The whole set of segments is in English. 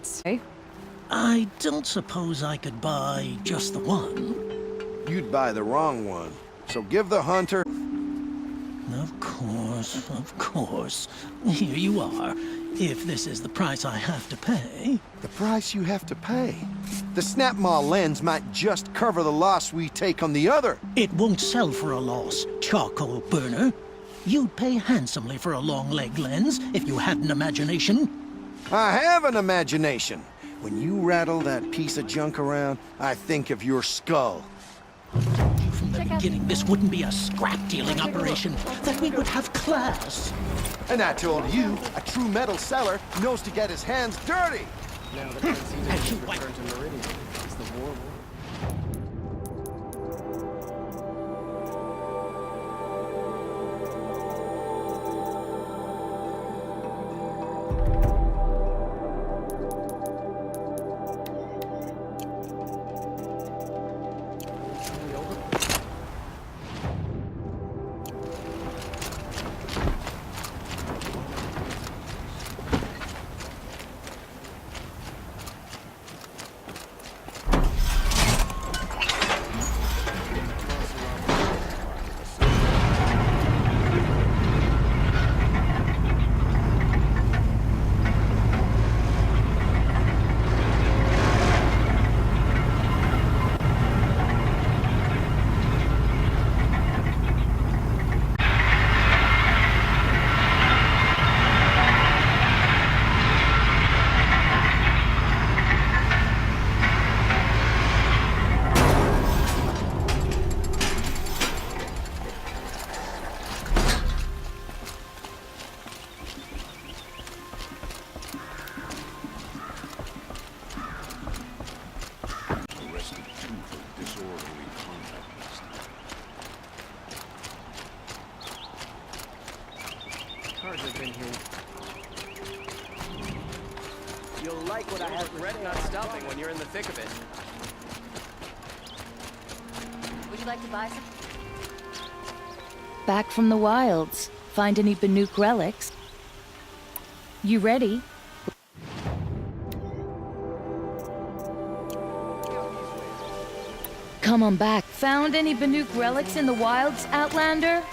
Say? I don't suppose I could buy just the one. You'd buy the wrong one. So give the hunter... Of course. Here you are. If this is the price I have to pay. The price you have to pay? The Snapmaw lens might just cover the loss we take on the other. It won't sell for a loss, charcoal burner. You'd pay handsomely for a long leg lens if you had an imagination. I have an imagination. When you rattle that piece of junk around, I think of your skull. From the beginning, this wouldn't be a scrap-dealing operation, that we would have class. And I told you, a true metal seller knows to get his hands dirty. Now the Prince return to Meridian. Is the war? You'll like what I have. Regret not stopping when you're in the thick of it. Would you like to buy some? Back from the wilds. Find any Banuk relics? You ready? Come on back. Found any Banuk relics in the wilds, Outlander?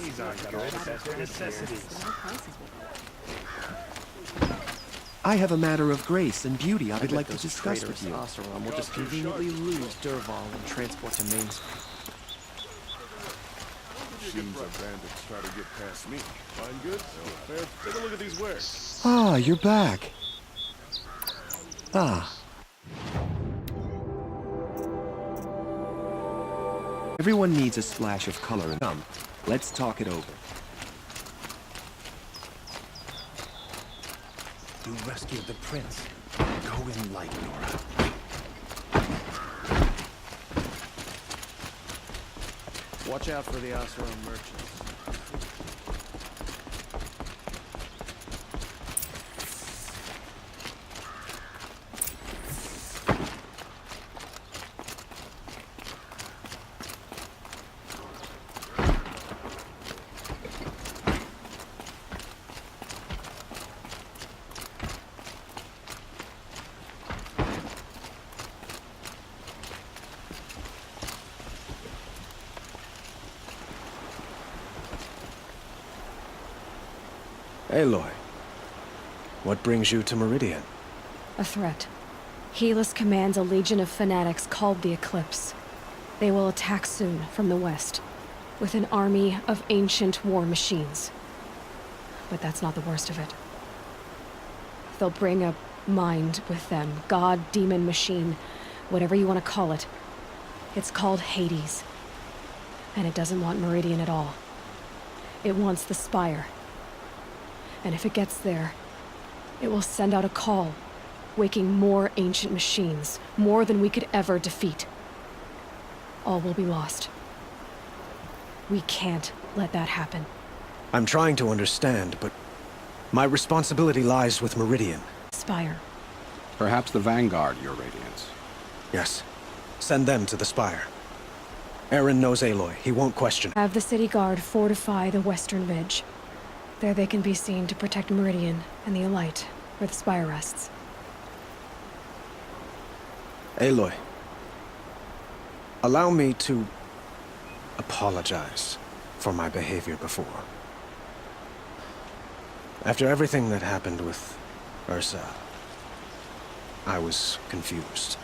These aren't good. They're necessities. I have a matter of grace and beauty I would like to discuss with you. Oseram will just conveniently lose Derval and transport to Main Street. Seems our bandits try to get past me. Fine goods? Fair. Take a look at these wares. Ah, you're back. Ah. Everyone needs a splash of color and come. Let's talk it over. You rescued the prince. Go in light, Nora. Watch out for the Oseram merchants. Aloy, what brings you to Meridian? A threat. Helis commands a legion of fanatics called the Eclipse. They will attack soon from the west, with an army of ancient war machines. But that's not the worst of it. They'll bring a mind with them, god, demon, machine, whatever you want to call it. It's called Hades. And it doesn't want Meridian at all. It wants the Spire. And if it gets there, it will send out a call, waking more ancient machines, more than we could ever defeat. All will be lost. We can't let that happen. I'm trying to understand, but my responsibility lies with Meridian. Spire. Perhaps the Vanguard, Your Radiance. Yes. Send them to the spire. Aaron knows Aloy. He won't question it. Have the city guard fortify the western ridge. There they can be seen to protect Meridian and the Elite, where the spire rests. Aloy, allow me to apologize for my behavior before. After everything that happened with Ursa, I was confused.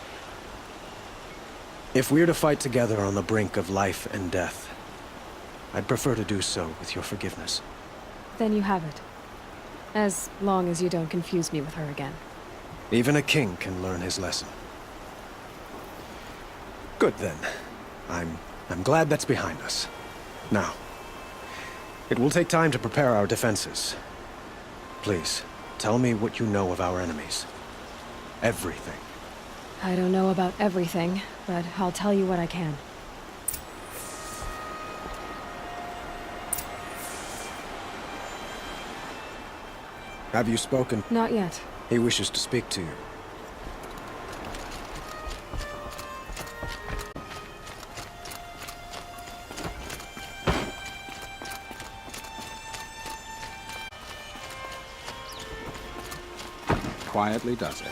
If we're to fight together on the brink of life and death, I'd prefer to do so with your forgiveness. Then you have it. As long as you don't confuse me with her again. Even a king can learn his lesson. Good then. I'm glad that's behind us. Now, it will take time to prepare our defenses. Please, tell me what you know of our enemies. Everything. I don't know about everything, but I'll tell you what I can. Have you spoken? Not yet. He wishes to speak to you. Quietly does it.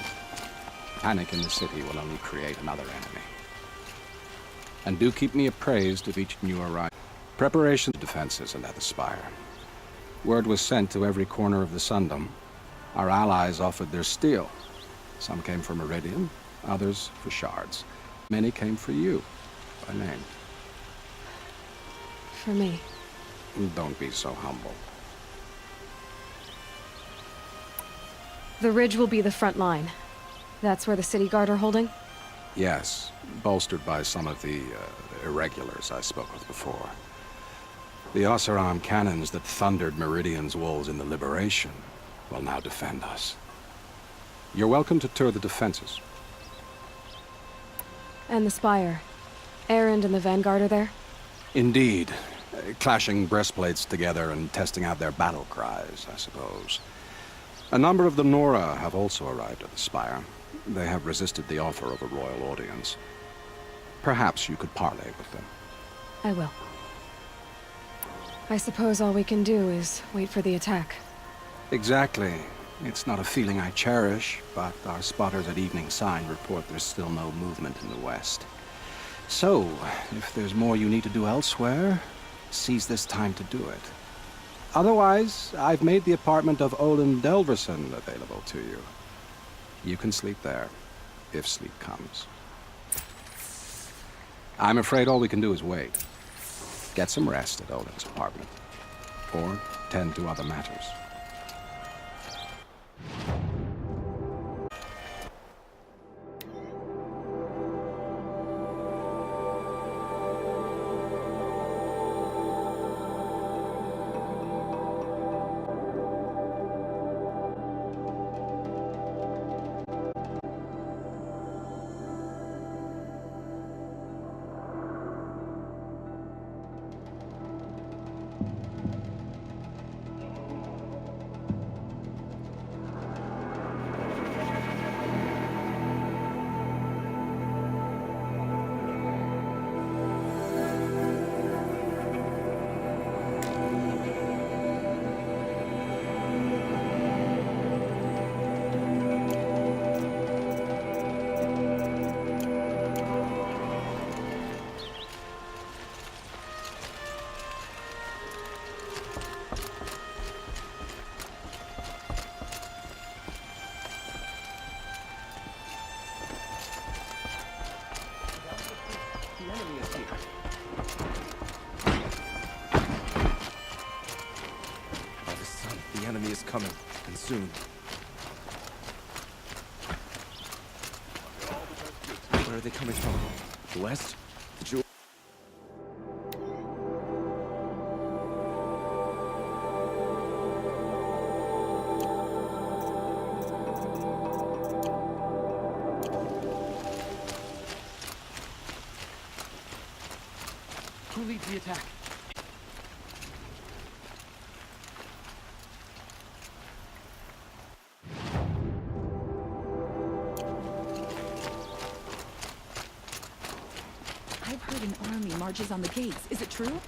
Panic in the city will only create another enemy. And do keep me appraised of each new arrival. Preparation defenses and at the spire. Word was sent to every corner of the Sundom. Our allies offered their steel. Some came for Meridian, others for shards. Many came for you, by name. For me. Don't be so humble. The ridge will be the front line. That's where the city guard are holding? Yes, bolstered by some of the irregulars I spoke with before. The Oseram cannons that thundered Meridian's walls in the Liberation will now defend us. You're welcome to tour the defenses. And the spire. Erend and the Vanguard are there? Indeed. Clashing breastplates together and testing out their battle cries, I suppose. A number of the Nora have also arrived at the spire. They have resisted the offer of a royal audience. Perhaps you could parley with them. I will. I suppose all we can do is wait for the attack. Exactly. It's not a feeling I cherish, but our spotters at Evening Sign report there's still no movement in the west. So, if there's more you need to do elsewhere, seize this time to do it. Otherwise, I've made the apartment of Olin Delverson available to you. You can sleep there, if sleep comes. I'm afraid all we can do is wait. Get some rest at Olin's apartment, or tend to other matters. The enemy is coming, and soon. Where are they coming from? The west? The jewel? Who leads the attack? heard an army marches on the gates. Is it true?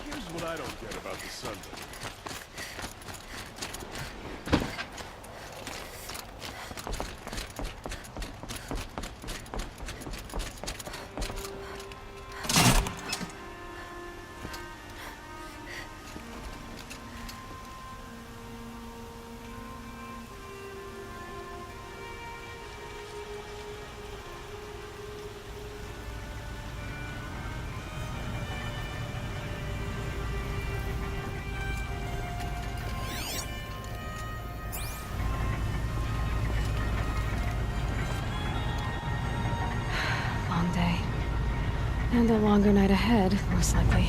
Here's what I don't get about the Sunday. Long day. And a longer night ahead, most likely.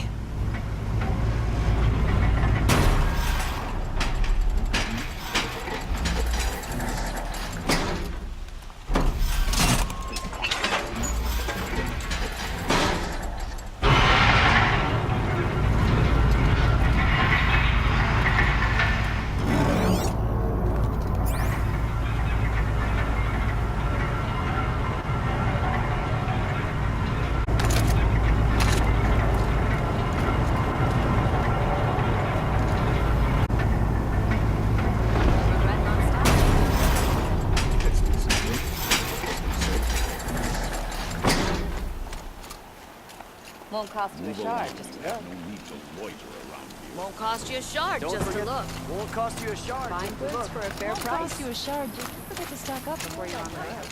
Won't cost you a shard just to look. No need to loiter around here. Won't cost you a shard Don't just forget, to look. won't cost you a shard. Fine just to goods look. for a fair Won't price. cost you a shard. Just don't forget to stock up before you're on the road.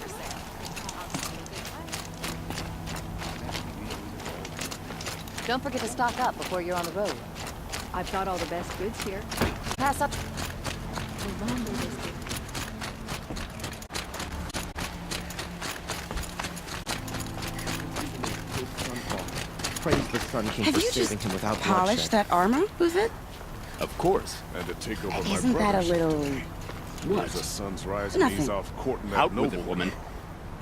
Don't forget to stock up before you're on the road. I've got all the best goods here. Pass up. The longer this gets. Praise the Sun King Have for you saving just him without polished bloodshed. that armor, Buzet? Of course, and to take over my Isn't that a brothers. little... There's the sun's rising, he's Nothing. off courting that Out with noble it, woman.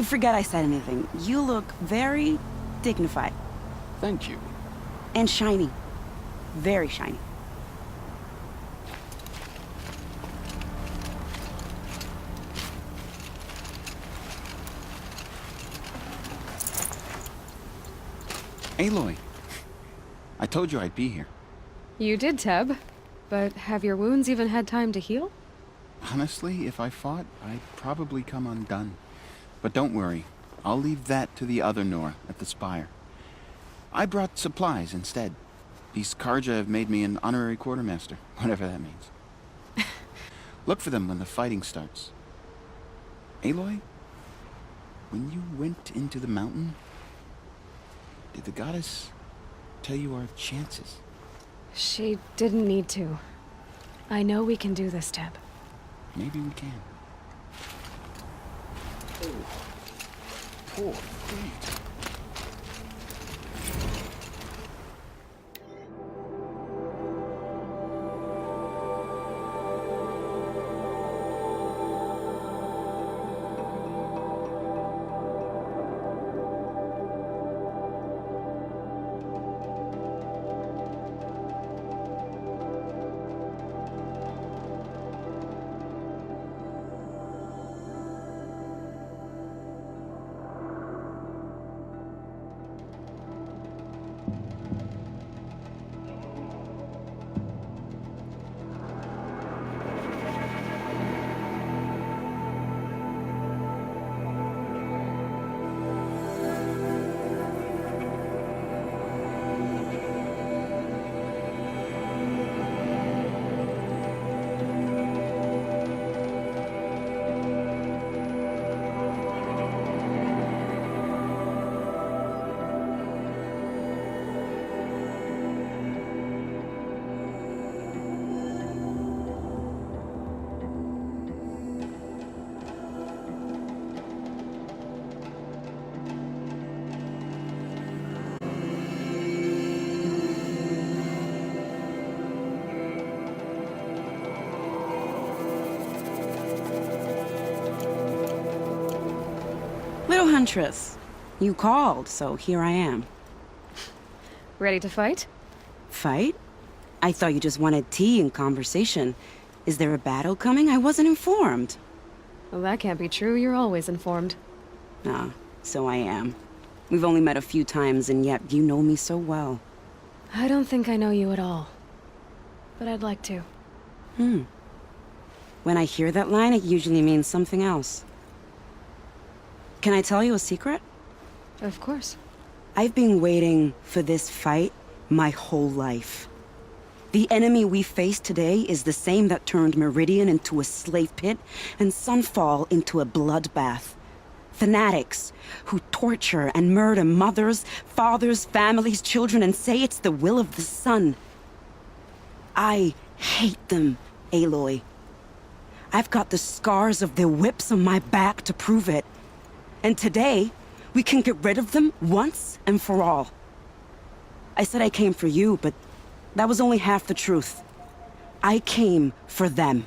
Forget I said anything. You look very dignified. Thank you. And shiny. Very shiny. Aloy, I told you I'd be here. You did, Teb. But have your wounds even had time to heal? Honestly, if I fought, I'd probably come undone. But don't worry, I'll leave that to the other Nora at the Spire. I brought supplies instead. These Karja have made me an honorary quartermaster, whatever that means. Look for them when the fighting starts. Aloy, when you went into the mountain, did the goddess tell you our chances? She didn't need to. I know we can do this, Teb. Maybe we can. Poor feet. Little Huntress, you called, so here I am. Ready to fight? Fight? I thought you just wanted tea and conversation. Is there a battle coming? I wasn't informed. Well, that can't be true. You're always informed. Ah, so I am. We've only met a few times, and yet you know me so well. I don't think I know you at all. But I'd like to. When I hear that line, it usually means something else. Can I tell you a secret? Of course. I've been waiting for this fight my whole life. The enemy we face today is the same that turned Meridian into a slave pit and Sunfall into a bloodbath. Fanatics who torture and murder mothers, fathers, families, children, and say it's the will of the sun. I hate them, Aloy. I've got the scars of their whips on my back to prove it. And today, we can get rid of them once and for all. I said I came for you, but that was only half the truth. I came for them.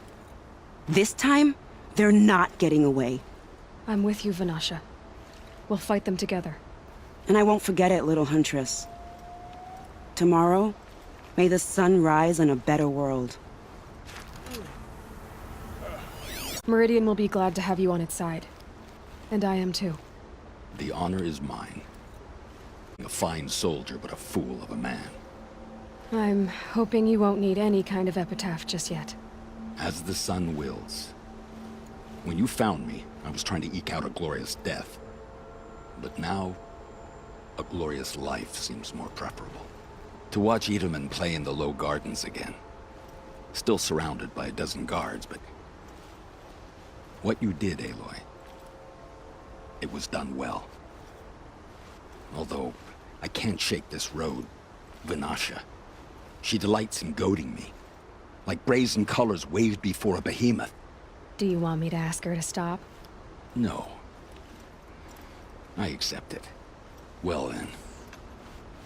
This time, they're not getting away. I'm with you, Vanasha. We'll fight them together. And I won't forget it, little huntress. Tomorrow, may the sun rise in a better world. Meridian will be glad to have you on its side. And I am too. The honor is mine. A fine soldier, but a fool of a man. I'm hoping you won't need any kind of epitaph just yet. As the sun wills. When you found me, I was trying to eke out a glorious death. But now, a glorious life seems more preferable. To watch Edelman play in the low gardens again. Still surrounded by a dozen guards, but... what you did, Aloy, it was done well. Although, I can't shake this road, Vanasha. She delights in goading me. Like brazen colors waved before a behemoth. Do you want me to ask her to stop? No. I accept it. Well then.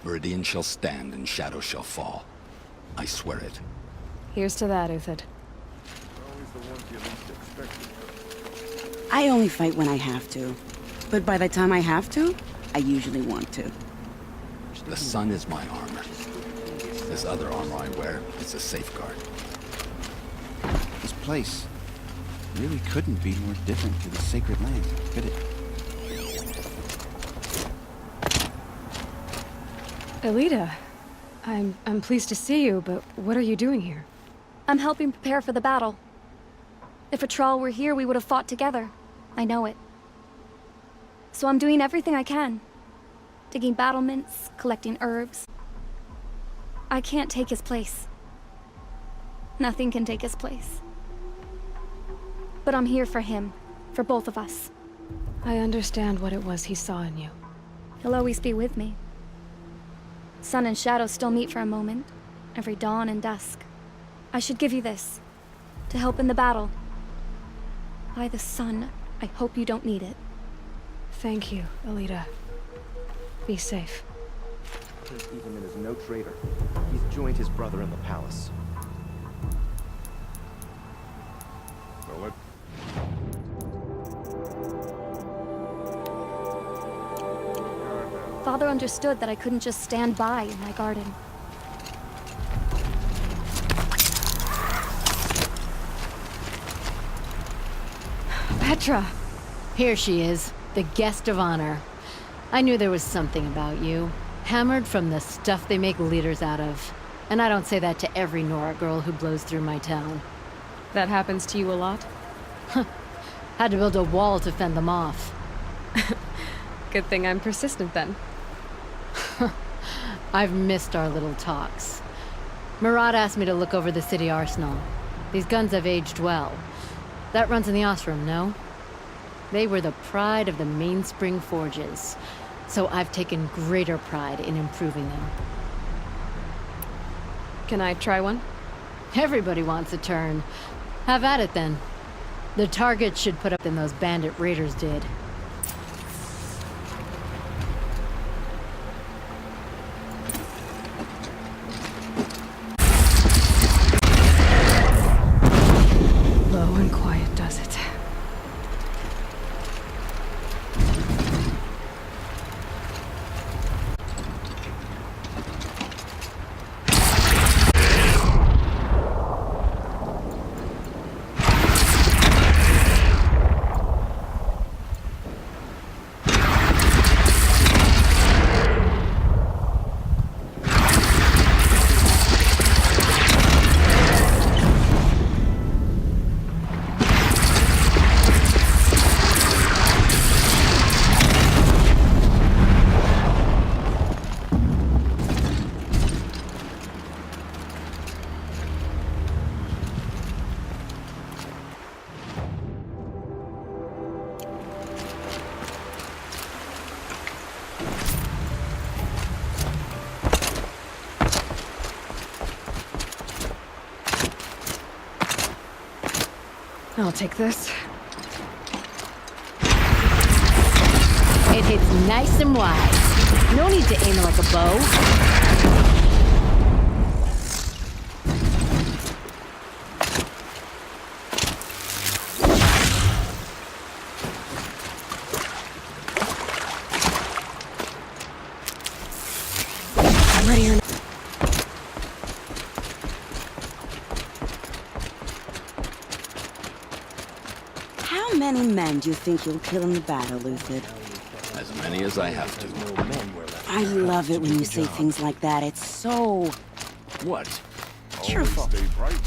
Meridian shall stand and shadow shall fall. I swear it. Here's to that, Uthid. Always the ones you least expect. I only fight when I have to. But by the time I have to, I usually want to. The sun is my armor. This other armor I wear is a safeguard. This place really couldn't be more different to the sacred land, could it? Elita, I'm pleased to see you, but what are you doing here? I'm helping prepare for the battle. If a Thrall were here, we would have fought together. I know it. So I'm doing everything I can. Digging battlements, collecting herbs. I can't take his place. Nothing can take his place. But I'm here for him, for both of us. I understand what it was he saw in you. He'll always be with me. Sun and shadow still meet for a moment, every dawn and dusk. I should give you this, to help in the battle. By the sun, I hope you don't need it. Thank you, Elita. Be safe. Prince Edelman is no traitor. He's joined his brother in the palace. Well, let... Father understood that I couldn't just stand by in my garden. Petra! Here she is, the guest of honor. I knew there was something about you. Hammered from the stuff they make leaders out of. And I don't say that to every Nora girl who blows through my town. That happens to you a lot? Had to build a wall to fend them off. Good thing I'm persistent then. I've missed our little talks. Murad asked me to look over the city arsenal. These guns have aged well. That runs in the Osram, no? They were the pride of the Mainspring Forges, so I've taken greater pride in improving them. Can I try one? Everybody wants a turn. Have at it then. The targets should put up than those bandit raiders did. Low and quiet does it. I'll take this. It hits nice and wide. No need to aim it like a bow. I'm ready or not. How many men do you think you'll kill in the battle, Lucid? As many as I have to. I love it when you say things like that. It's so What? cheerful. Stay bright.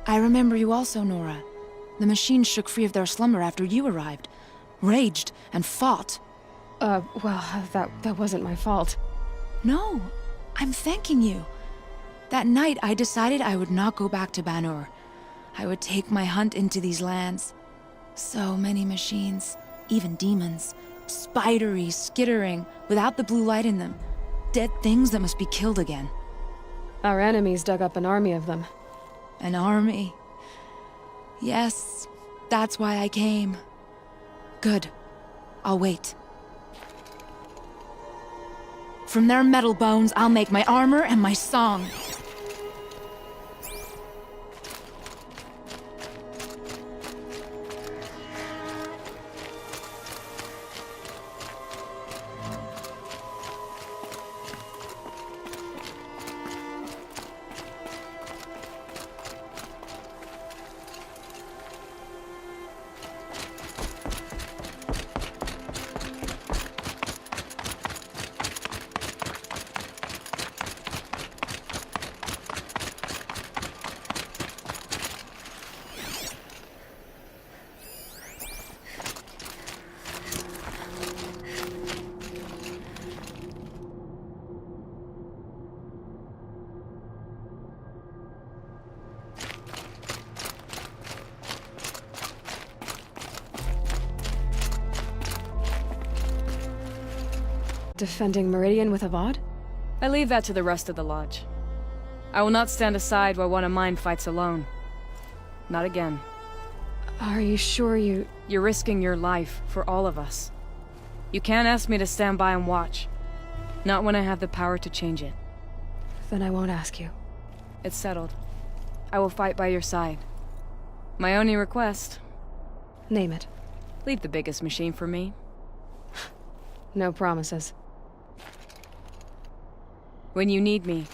I remember you also, Nora. The machines shook free of their slumber after you arrived. Raged and fought. Well, that wasn't my fault. No, I'm thanking you. That night, I decided I would not go back to Banur. I would take my hunt into these lands. So many machines, even demons. Spidery, skittering, without the blue light in them. Dead things that must be killed again. Our enemies dug up an army of them. An army. Yes, that's why I came. Good. I'll wait. From their metal bones, I'll make my armor and my song. Defending Meridian with Avad? I leave that to the rest of the Lodge. I will not stand aside while one of mine fights alone. Not again. Are you sure you... You're risking your life for all of us. You can't ask me to stand by and watch. Not when I have the power to change it. Then I won't ask you. It's settled. I will fight by your side. My only request... Name it. Leave the biggest machine for me. No promises. When you need me,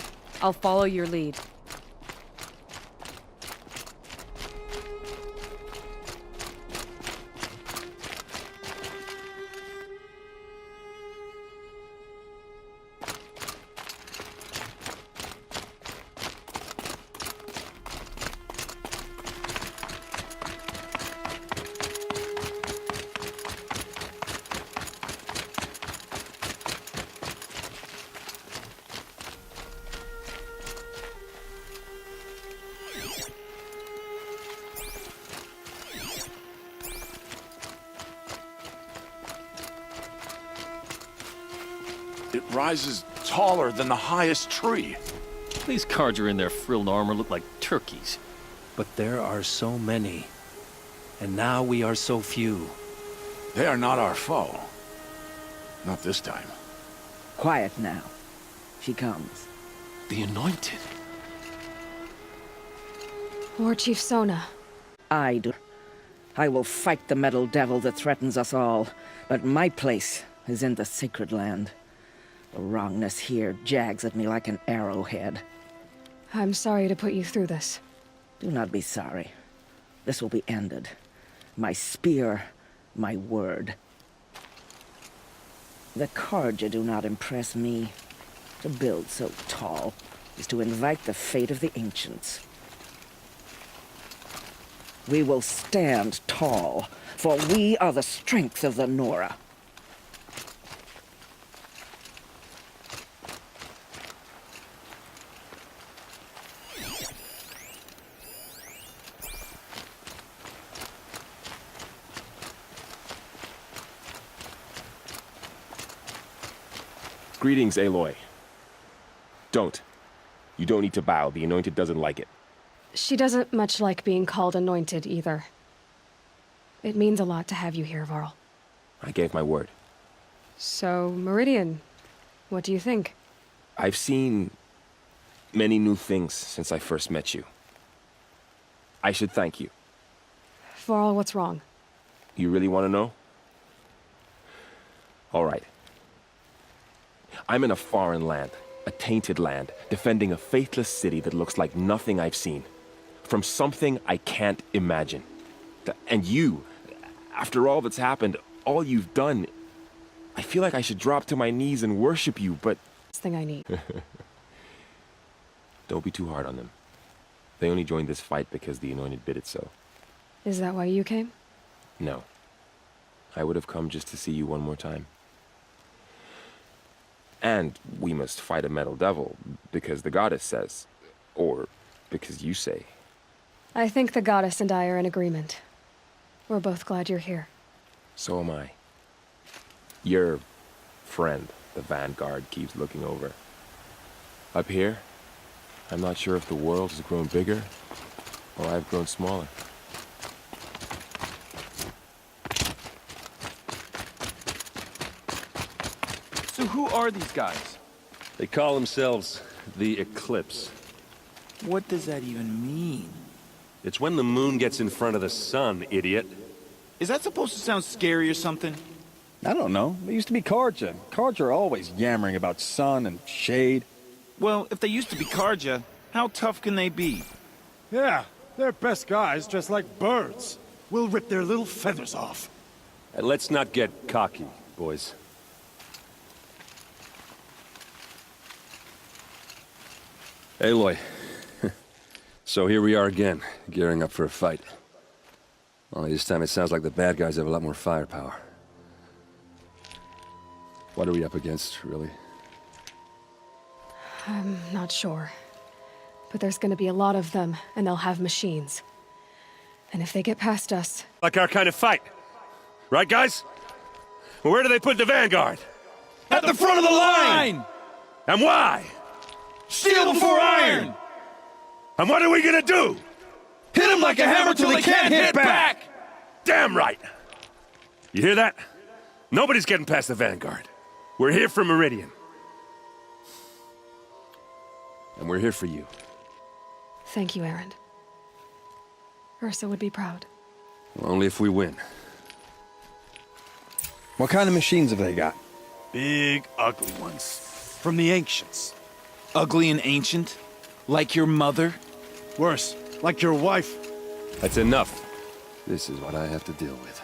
I'll follow your lead. It rises taller than the highest tree. These Carja in their frilled armor look like turkeys. But there are so many. And now we are so few. They are not our foe. Not this time. Quiet now. She comes. The Anointed. War Chief Sona. I will fight the metal devil that threatens us all, but my place is in the sacred land. The wrongness here jags at me like an arrowhead. I'm sorry to put you through this. Do not be sorry. This will be ended. My spear, my word. The Carja do not impress me. To build so tall is to invite the fate of the ancients. We will stand tall, for we are the strength of the Nora. Greetings, Aloy. Don't. You don't need to bow. The Anointed doesn't like it. She doesn't much like being called anointed either. It means a lot to have you here, Varl. I gave my word. So, Meridian, what do you think? I've seen many new things since I first met you. I should thank you. Varl, what's wrong? You really want to know? All right. I'm in a foreign land, a tainted land, defending a faithless city that looks like nothing I've seen. From something I can't imagine. And you, after all that's happened, all you've done, I feel like I should drop to my knees and worship you, but... This thing I need. Don't be too hard on them. They only joined this fight because the Anointed bid it so. Is that why you came? No. I would have come just to see you one more time. And we must fight a metal devil, because the goddess says. Or because you say. I think the goddess and I are in agreement. We're both glad you're here. So am I. Your friend, the Vanguard, keeps looking over. Up here, I'm not sure if the world has grown bigger, or I've grown smaller. So who are these guys? They call themselves the Eclipse. What does that even mean? It's when the moon gets in front of the sun, idiot. Is that supposed to sound scary or something? I don't know. They used to be Carja. Carja are always yammering about sun and shade. Well, if they used to be Carja, how tough can they be? Yeah, they're best guys dressed like birds. We'll rip their little feathers off. And let's not get cocky, boys. Aloy. So here we are again, gearing up for a fight. Only this time it sounds like the bad guys have a lot more firepower. What are we up against, really? I'm not sure. But there's gonna be a lot of them, and they'll have machines. And if they get past us... Like our kind of fight. Right, guys? Well, where do they put the Vanguard? At the front of the line! And why? Steel before iron! And what are we gonna do? Hit them like a hammer till they can't hit back! Damn right! You hear that? Nobody's getting past the Vanguard. We're here for Meridian. And we're here for you. Thank you, Erend. Ursa would be proud. Only if we win. What kind of machines have they got? Big, ugly ones. From the ancients. Ugly and ancient? Like your mother? Worse, like your wife. That's enough. This is what I have to deal with.